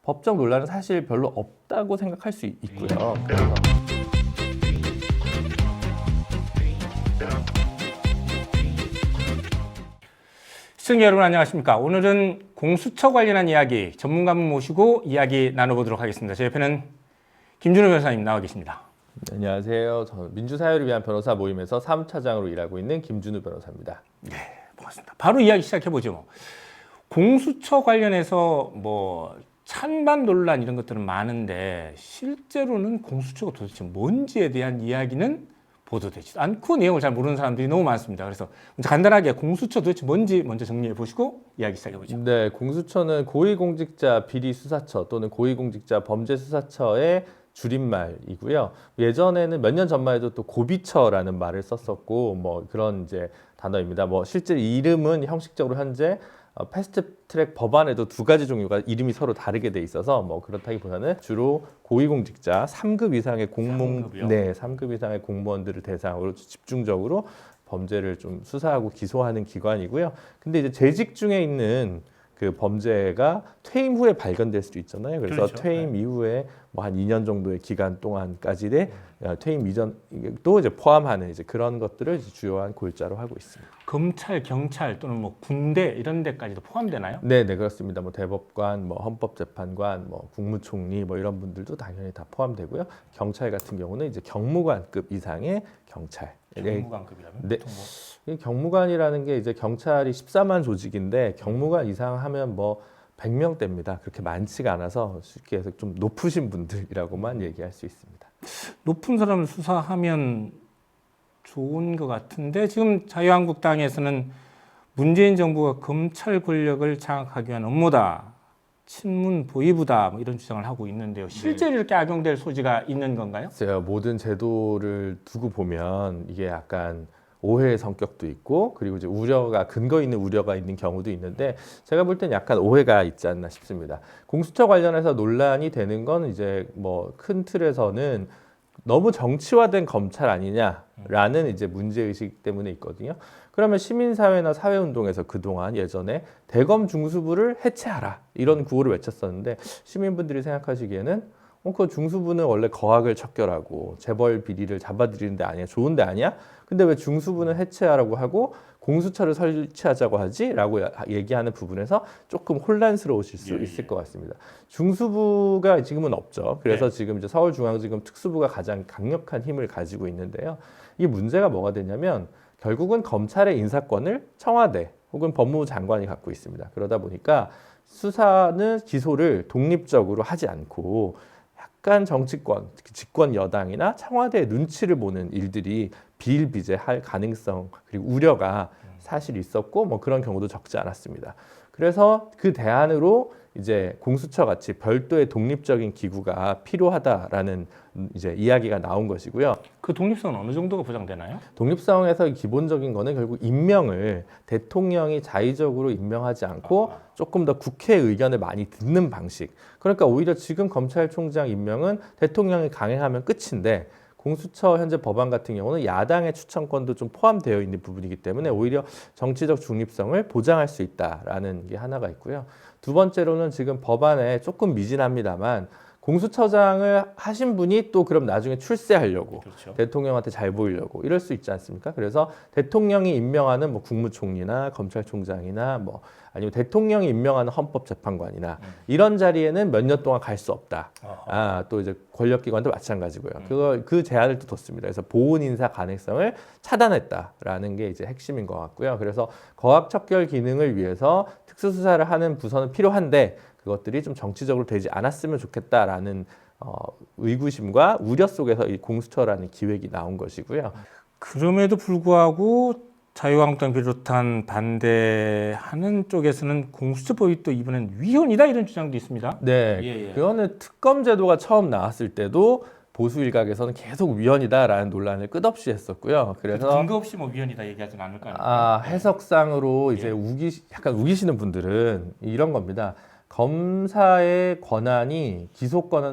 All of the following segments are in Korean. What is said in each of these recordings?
법적 논란은 사실 별로 없다고 생각할 수 있고요. 그래서 시청자 여러분 안녕하십니까. 오늘은 공수처 관련한 이야기 전문가분 모시고 이야기 나눠보도록 하겠습니다. 제 옆에는 김준호 변호사님 나와 계십니다. 네, 안녕하세요. 저는 민주사회를 위한 변호사 모임에서 사무차장으로 일하고 있는 김준우 변호사입니다. 네, 반갑습니다. 바로 이야기 시작해보죠. 공수처 관련해서 뭐 찬반 논란 이런 것들은 많은데 실제로는 공수처가 도대체 뭔지에 대한 이야기는 보도되지도 않고 내용을 잘 모르는 사람들이 너무 많습니다. 그래서 간단하게 공수처 도대체 뭔지 먼저 정리해 보시고 이야기 시작해보죠. 네, 공수처는 고위공직자 비리수사처 또는 고위공직자 범죄수사처의 줄임말이고요. 예전에는 몇 년 전만 해도 또 고비처라는 말을 썼었고 뭐 그런 이제 단어입니다. 뭐 실제 이름은 형식적으로 현재 패스트트랙 법안에도 두 가지 종류가 이름이 서로 다르게 돼 있어서 뭐 그렇다기보다는 주로 고위공직자 3급 이상의 삼급이요? 네, 3급 이상의 공무원들을 대상으로 집중적으로 범죄를 좀 수사하고 기소하는 기관이고요. 근데 이제 재직 중에 있는 그 범죄가 퇴임 후에 발견될 수도 있잖아요. 그래서 그렇죠. 퇴임 이후에 뭐 한 2년 정도의 기간 동안까지의 퇴임 이전도 이제 포함하는 이제 그런 것들을 이제 주요한 골자로 하고 있습니다. 검찰, 경찰 또는 뭐 군대 이런 데까지도 포함되나요? 네, 네 그렇습니다. 뭐 대법관, 뭐 헌법재판관, 뭐 국무총리 뭐 이런 분들도 당연히 다 포함되고요. 경찰 같은 경우는 이제 경무관급 이상의 경찰. 경무관급이라면 네. 보통 뭐 이 경무관이라는 게 이제 경찰이 14만 조직인데 경무관 이상 하면 뭐 100명대입니다. 그렇게 많지가 않아서 쉽게 해서 좀 높으신 분들이라고만 얘기할 수 있습니다. 높은 사람을 수사하면 좋은 것 같은데 지금 자유한국당에서는 문재인 정부가 검찰 권력을 장악하기 위한 업무다, 친문 보위부다 뭐 이런 주장을 하고 있는데요. 실제로 이렇게 악용될 소지가 있는 건가요? 글쎄요, 모든 제도를 두고 보면 이게 약간 오해의 성격도 있고 그리고 이제 우려가 근거 있는 우려가 있는 경우도 있는데 제가 볼 땐 약간 오해가 있지 않나 싶습니다. 공수처 관련해서 논란이 되는 건 이제 뭐 큰 틀에서는 너무 정치화된 검찰 아니냐라는 이제 문제의식 때문에 있거든요. 그러면 시민사회나 사회운동에서 그동안 예전에 대검 중수부를 해체하라 이런 구호를 외쳤었는데 시민분들이 생각하시기에는 그 중수부는 원래 거악을 척결하고 재벌 비리를 잡아들이는 데 아니야? 좋은 데 아니야? 근데 왜 중수부는 해체하라고 하고 공수처를 설치하자고 하지? 라고 얘기하는 부분에서 조금 혼란스러우실 수 있을 것 같습니다. 중수부가 지금은 없죠. 그래서 지금 이제 서울중앙지검 특수부가 가장 강력한 힘을 가지고 있는데요. 이 문제가 뭐가 되냐면 결국은 검찰의 인사권을 청와대 혹은 법무부 장관이 갖고 있습니다. 그러다 보니까 수사는 기소를 독립적으로 하지 않고 약간 정치권, 집권 여당이나 청와대의 눈치를 보는 일들이 비일비재할 가능성 그리고 우려가 사실 있었고 뭐 그런 경우도 적지 않았습니다. 그래서 그 대안으로 이제 공수처 같이 별도의 독립적인 기구가 필요하다라는 이제 이야기가 나온 것이고요. 그 독립성은 어느 정도가 보장되나요? 독립성에서 기본적인 거는 결국 임명을 대통령이 자의적으로 임명하지 않고 조금 더 국회 의견을 많이 듣는 방식. 그러니까 오히려 지금 검찰총장 임명은 대통령이 강행하면 끝인데 공수처 현재 법안 같은 경우는 야당의 추천권도 좀 포함되어 있는 부분이기 때문에 오히려 정치적 중립성을 보장할 수 있다라는 게 하나가 있고요. 두 번째로는 지금 법안에 조금 미진합니다만 공수처장을 하신 분이 또 그럼 나중에 출세하려고 그렇죠. 대통령한테 잘 보이려고 이럴 수 있지 않습니까? 그래서 대통령이 임명하는 뭐 국무총리나 검찰총장이나 뭐 아니면 대통령이 임명하는 헌법재판관이나 이런 자리에는 몇 년 동안 갈 수 없다. 또 이제 권력기관도 마찬가지고요. 그 제한을 또 뒀습니다. 그래서 보훈 인사 가능성을 차단했다라는 게 이제 핵심인 것 같고요. 그래서 거악척결 기능을 위해서 특수수사를 하는 부서는 필요한데 그것들이 좀 정치적으로 되지 않았으면 좋겠다라는 의구심과 우려 속에서 이 공수처라는 기획이 나온 것이고요. 그럼에도 불구하고 자유한국당 비롯한 반대하는 쪽에서는 공수처법이 또 이번엔 위헌이다 이런 주장도 있습니다. 네, 그거는 특검 제도가 처음 나왔을 때도 보수 일각에서는 계속 위헌이다라는 논란을 끝없이 했었고요. 그래서 근거 없이 뭐 위헌이다 얘기하지는 않을 거 아닙니까? 해석상으로 이제 약간 우기시는 분들은 이런 겁니다. 검사의 권한이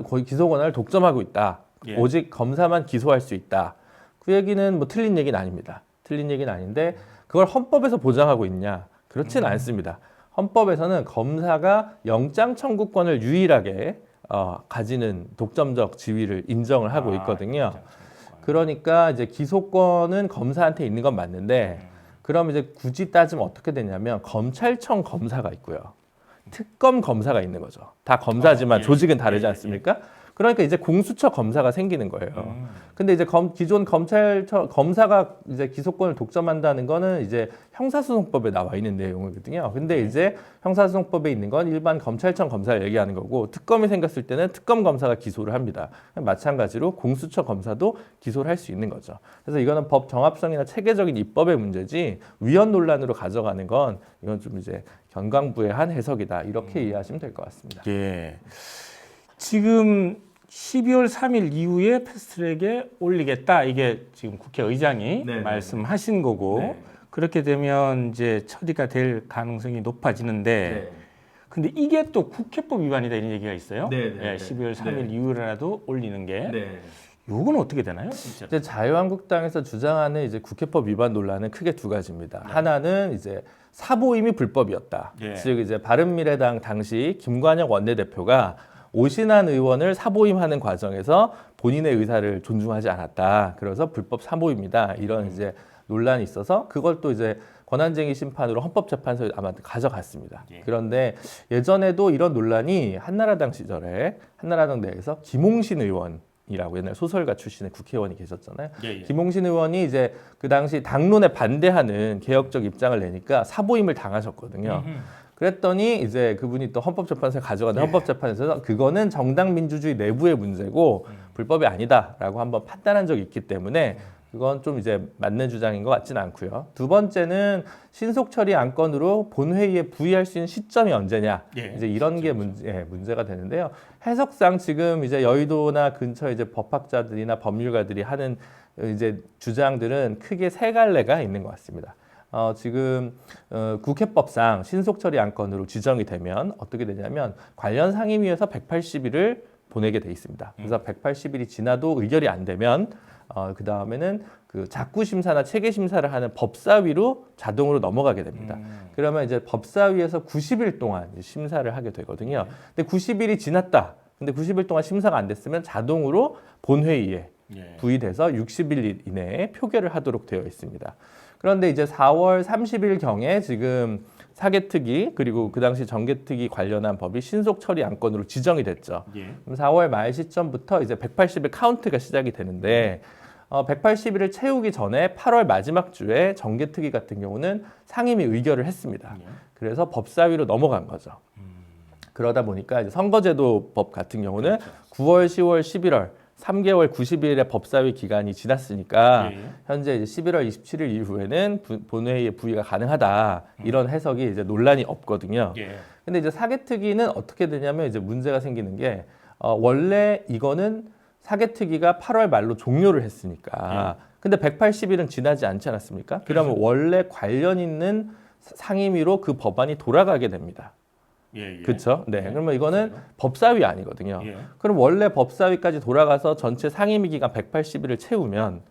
거의 기소 권한을 독점하고 있다. 오직 검사만 기소할 수 있다. 그 얘기는 뭐 틀린 얘기는 아닙니다. 틀린 얘기는 아닌데 그걸 헌법에서 보장하고 있냐? 그렇지는 않습니다. 헌법에서는 검사가 영장 청구권을 유일하게 가지는 독점적 지위를 인정을 하고 있거든요. 그러니까 이제 기소권은 검사한테 있는 건 맞는데 그럼 이제 굳이 따지면 어떻게 되냐면 검찰청 검사가 있고요. 특검 검사가 있는 거죠. 다 검사지만 조직은 다르지 않습니까? 그러니까 이제 공수처 검사가 생기는 거예요. 근데 이제 기존 검사가 이제 기소권을 독점한다는 거는 이제 형사소송법에 나와 있는 내용이거든요. 근데 이제 형사소송법에 있는 건 일반 검찰청 검사를 얘기하는 거고 특검이 생겼을 때는 특검 검사가 기소를 합니다. 마찬가지로 공수처 검사도 기소를 할 수 있는 거죠. 그래서 이거는 법 정합성이나 체계적인 입법의 문제지 위헌 논란으로 가져가는 건 이건 좀 이제 견광부의 한 해석이다. 이렇게 이해하시면 될 것 같습니다. 예. 지금 12월 3일 이후에 패스트트랙에 올리겠다. 이게 지금 국회의장이 네네. 말씀하신 거고 네. 그렇게 되면 이제 처리가 될 가능성이 높아지는데 근데 이게 또 국회법 위반이다 이런 얘기가 있어요. 네네. 예, 12월 3일 네. 이후라도 올리는 게 네. 요건 어떻게 되나요? 진짜? 이제 자유한국당에서 주장하는 이제 국회법 위반 논란은 크게 두 가지입니다. 하나는 이제 사보임이 불법이었다. 예. 즉 이제 바른미래당 당시 김관영 원내대표가 오신환 의원을 사보임하는 과정에서 본인의 의사를 존중하지 않았다. 그래서 불법 사보임이다. 이런 이제 논란이 있어서 그걸 또 이제 권한쟁의 심판으로 헌법재판소에 아마 가져갔습니다. 예. 그런데 예전에도 이런 논란이 한나라당 시절에 한나라당 내에서 김홍신 의원이라고 옛날 소설가 출신의 국회의원이 계셨잖아요. 예. 김홍신 의원이 이제 그 당시 당론에 반대하는 개혁적 입장을 내니까 사보임을 당하셨거든요. 그랬더니 이제 그분이 또 헌법재판소에 가져가는 헌법재판소에서 그거는 정당 민주주의 내부의 문제고 불법이 아니다라고 한번 판단한 적이 있기 때문에 그건 좀 이제 맞는 주장인 것 같지는 않고요. 두 번째는 신속 처리 안건으로 본회의에 부의할 수 있는 시점이 언제냐. 예. 이제 이런 게 문제가 되는데요. 해석상 지금 이제 여의도나 근처 이제 법학자들이나 법률가들이 하는 이제 주장들은 크게 세 갈래가 있는 것 같습니다. 지금 국회법상 신속처리 안건으로 지정이 되면 어떻게 되냐면 관련 상임위에서 180일을 보내게 돼 있습니다. 그래서 180일이 지나도 의결이 안 되면 그 다음에는 그 작구 심사나 체계 심사를 하는 법사위로 자동으로 넘어가게 됩니다. 그러면 이제 법사위에서 90일 동안 심사를 하게 되거든요. 근데 90일이 지났다. 근데 90일 동안 심사가 안 됐으면 자동으로 본회의에 부의돼서 60일 이내에 표결을 하도록 되어 있습니다. 그런데 이제 4월 30일 경에 지금 사개특위 그리고 그 당시 정개특위 관련한 법이 신속 처리 안건으로 지정이 됐죠. 그럼 4월 말 시점부터 이제 180일 카운트가 시작이 되는데 180일을 채우기 전에 8월 마지막 주에 정개특위 같은 경우는 상임위 의결을 했습니다. 그래서 법사위로 넘어간 거죠. 그러다 보니까 이제 선거제도법 같은 경우는 9월, 10월, 11월 3개월 90일의 법사위 기간이 지났으니까 현재 이제 11월 27일 이후에는 본회의에 부의가 가능하다 이런 해석이 이제 논란이 없거든요. 근데 이제 사개특위는 어떻게 되냐면 이제 문제가 생기는 게 원래 이거는 사개특위가 8월 말로 종료를 했으니까 근데 180일은 지나지 않지 않았습니까? 그러면 원래 관련 있는 상임위로 그 법안이 돌아가게 됩니다. 그렇죠? 네. 그러면 이거는 법사위 아니거든요. 그럼 원래 법사위까지 돌아가서 전체 상임위 기간 180일을 채우면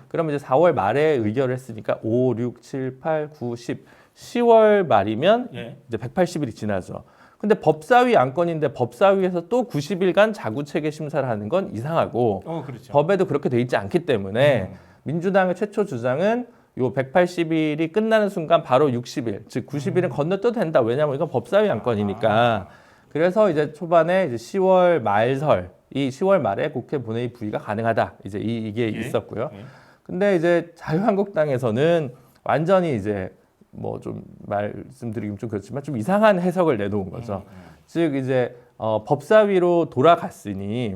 그러면 이제 4월 말에 의결을 했으니까 5, 6, 7, 8, 9, 10, 10월 말이면 이제 180일이 지나죠. 근데 법사위 안건인데 법사위에서 또 90일간 자구체계 심사를 하는 건 이상하고 그렇죠. 법에도 그렇게 돼 있지 않기 때문에 민주당의 최초 주장은 요 180일이 끝나는 순간 바로 60일, 즉 90일은 건너뛰어도 된다. 왜냐하면 이건 법사위 안건이니까. 그래서 이제 초반에 이제 10월 말설, 이 10월 말에 국회 본회의 부의가 가능하다. 이제 이게 있었고요. 근데 이제 자유한국당에서는 완전히 이제 뭐 좀 말씀드리긴 좀 그렇지만 좀 이상한 해석을 내놓은 거죠. 즉 이제 법사위로 돌아갔으니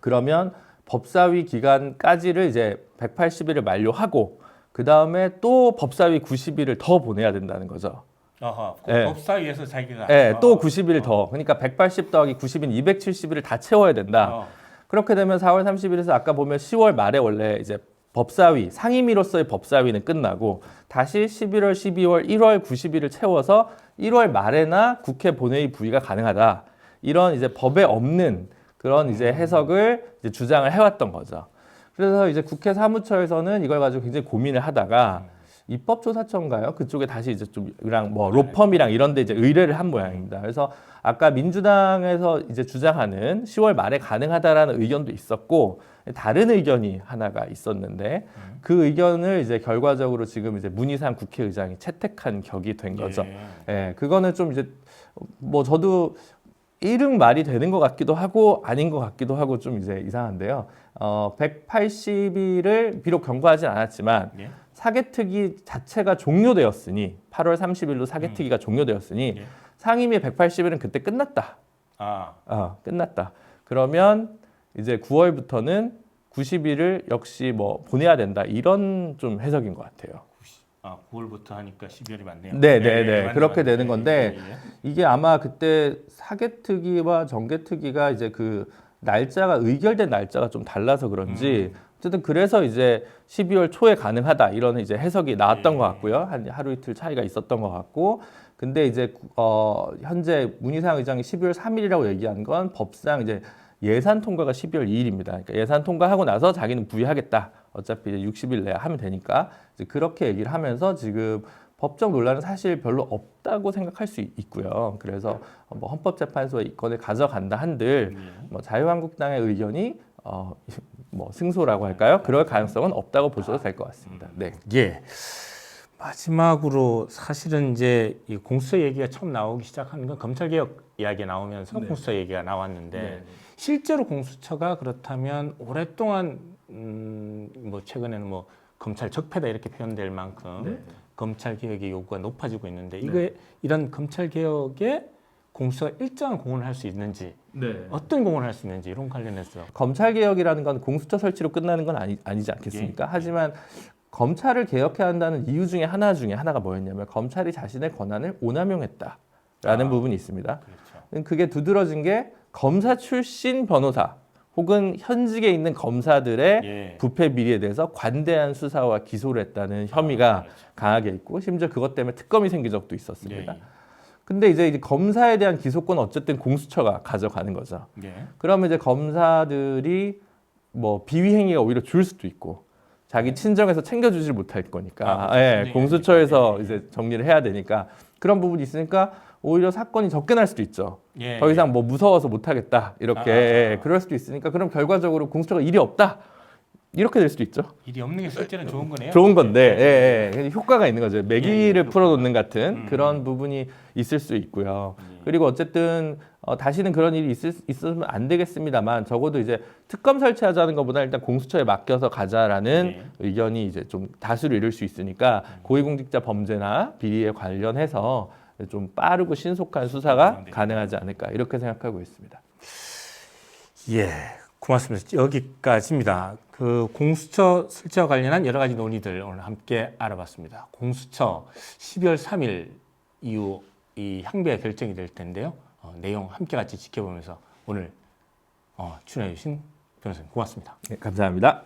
그러면 법사위 기간까지를 이제 180일을 만료하고 그 다음에 또 법사위 90일을 더 보내야 된다는 거죠. 법사위에서 자기가 또 90일 더. 그러니까 180 더하기 90인 270일을 다 채워야 된다. 그렇게 되면 4월 30일에서 아까 보면 10월 말에 원래 이제 법사위, 상임위로서의 법사위는 끝나고 다시 11월, 12월, 1월 90일을 채워서 1월 말에나 국회 본회의 부의가 가능하다. 이런 이제 법에 없는 그런 이제 해석을 이제 주장을 해왔던 거죠. 그래서 이제 국회 사무처에서는 이걸 가지고 굉장히 고민을 하다가 입법조사처인가요? 그쪽에 다시 이제 좀랑 뭐 로펌이랑 이런데 이제 의뢰를 한 모양입니다. 그래서 아까 민주당에서 이제 주장하는 10월 말에 가능하다라는 의견도 있었고 다른 의견이 하나가 있었는데 그 의견을 이제 결과적으로 지금 이제 문희상 국회의장이 채택한 격이 된 거죠. 예, 그거는 좀 이제 뭐 저도 이른 말이 되는 것 같기도 하고 아닌 것 같기도 하고 좀 이제 이상한데요. 180일을 비록 경과하진 않았지만 예. 사개특위 자체가 종료되었으니 8월 30일로 사개특위가 종료되었으니 예. 상임위 180일은 그때 끝났다. 아, 끝났다. 그러면 이제 9월부터는 90일을 역시 뭐 보내야 된다. 이런 좀 해석인 것 같아요. 9월부터 하니까 12월이 맞네요. 네네네. 맞네, 그렇게 맞네. 되는 건데 예. 이게 아마 그때 사개특위와 정개특위가 이제 그 날짜가 의결된 날짜가 좀 달라서 그런지 어쨌든 그래서 이제 12월 초에 가능하다 이런 이제 해석이 나왔던 것 같고요. 한 하루 이틀 차이가 있었던 것 같고 근데 이제 현재 문희상 의장이 12월 3일이라고 얘기한 건 법상 이제 예산 통과가 12월 2일입니다. 그러니까 예산 통과하고 나서 자기는 부의하겠다. 어차피 이제 60일 내에 하면 되니까 이제 그렇게 얘기를 하면서 지금 법적 논란은 사실 별로 없다고 생각할 수 있고요. 그래서 뭐 헌법재판소에 이건을 가져간다 한들 뭐 자유한국당의 의견이 뭐 승소라고 할까요? 그럴 가능성은 없다고 보셔도 될 것 같습니다. 네. 예. 마지막으로 사실은 이제 이 공수처 얘기가 처음 나오기 시작하는 건 검찰개혁 이야기가 나오면서 공수처 얘기가 나왔는데 실제로 공수처가 그렇다면 오랫동안 뭐 최근에는 뭐 검찰 적폐다 이렇게 표현될 만큼 검찰 개혁의 요구가 높아지고 있는데 이게 이런 검찰 개혁에 공수처가 일정한 공헌을 할 수 있는지 어떤 공헌을 할 수 있는지 이런 관련해서 검찰 개혁이라는 건 공수처 설치로 끝나는 건 아니지 않겠습니까? 하지만 검찰을 개혁해야 한다는 이유 중에 하나가 뭐였냐면 검찰이 자신의 권한을 오남용했다라는 부분이 있습니다. 그렇죠. 그게 두드러진 게 검사 출신 변호사 혹은 현직에 있는 검사들의 부패 비리에 대해서 관대한 수사와 기소를 했다는 혐의가 강하게 있고 심지어 그것 때문에 특검이 생긴 적도 있었습니다. 근데 이제 검사에 대한 기소권은 어쨌든 공수처가 가져가는 거죠. 그러면 이제 검사들이 뭐 비위 행위가 오히려 줄 수도 있고 자기 친정에서 챙겨주질 못할 거니까 공수처에서 이제 정리를 해야 되니까 그런 부분이 있으니까 오히려 사건이 적게 날 수도 있죠. 더 이상 뭐 무서워서 못하겠다 이렇게 그럴 수도 있으니까 그럼 결과적으로 공수처가 일이 없다 이렇게 될 수도 있죠. 일이 없는 게 실제는 좋은 거네요. 좋은 건데 효과가 있는 거죠. 매기를 풀어놓는 같은 그런 부분이 있을 수 있고요. 그리고 어쨌든 다시는 그런 일이 있으면 안 되겠습니다만 적어도 이제 특검 설치하자는 것보다 일단 공수처에 맡겨서 가자라는 의견이 이제 좀 다수를 이룰 수 있으니까 고위공직자 범죄나 비리에 관련해서 좀 빠르고 신속한 수사가 가능하지 않을까 이렇게 생각하고 있습니다. 예, 고맙습니다. 여기까지입니다. 그 공수처 설치와 관련한 여러 가지 논의들 오늘 함께 알아봤습니다. 공수처 12월 3일 이후 이 향배가 결정이 될 텐데요. 내용 함께 같이 지켜보면서 오늘 출연해 주신 변호사님 고맙습니다. 네, 감사합니다.